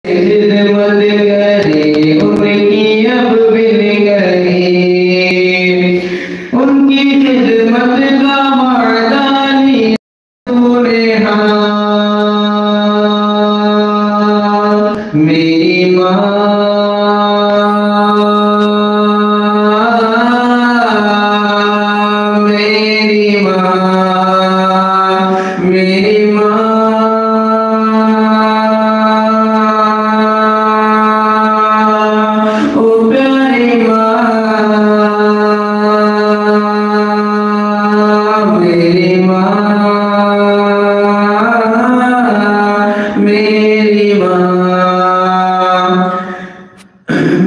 खिदमत करे उनकी अब बिन गई, उनकी खिदमत का वादा लिया तूने। हाँ मेरी माँ, मेरी माँ, मेरी माँ, ओ प्यारी माँ, मेरी माँ, मेरी माँ,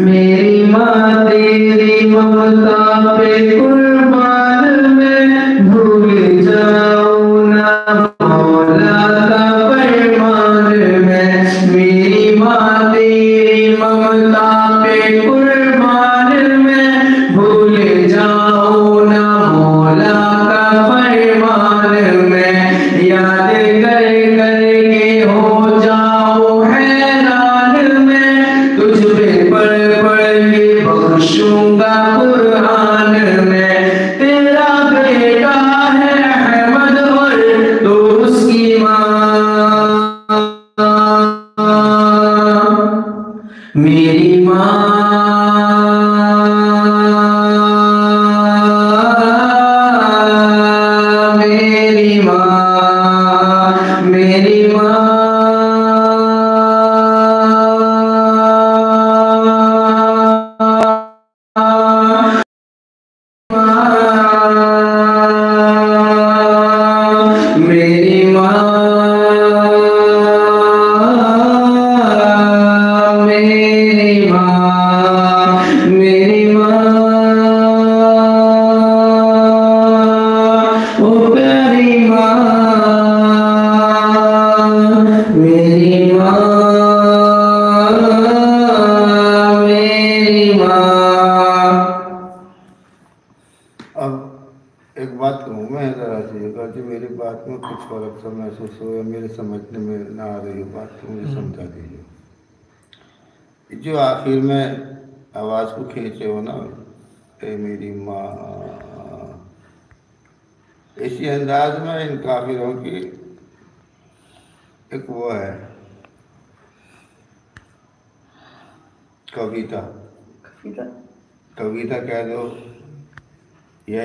मेरी माँ तेरी ममता पे कुर्बान मैं, भूल जाऊँ ना मौला का फरमान मैं। मेरी माँ तेरी ममता पे कुर्बान मैं, भूल जाऊँ ना मौला का फरमान मैं। याद कर कर के हो जाऊँ हैरान मैं, तुझ पे पढ़ पढ़ के बख्शूंगा कुरान में। तेरा बेटा है अहमद और तो उसकी माँ, मेरी माँ, मेरी माँ, मेरी माँ, मेरी माँ, मेरी माँ, मेरी माँ, ओ प्यारी माँ, मेरी माँ, मेरी माँ। अब एक बात कहूँ मैं ज़रा सी, अगर जो मेरी बात में कुछ फर्क सा महसूस हो या मेरे समझने में ना आ रही हो बात तो मुझे समझा दीजिए। जो आखिर में आवाज़ को खींचे हो ना, ए मेरी माँ, इसी अंदाज में इन काफिरों की एक वो है कविता, कविता कह दो या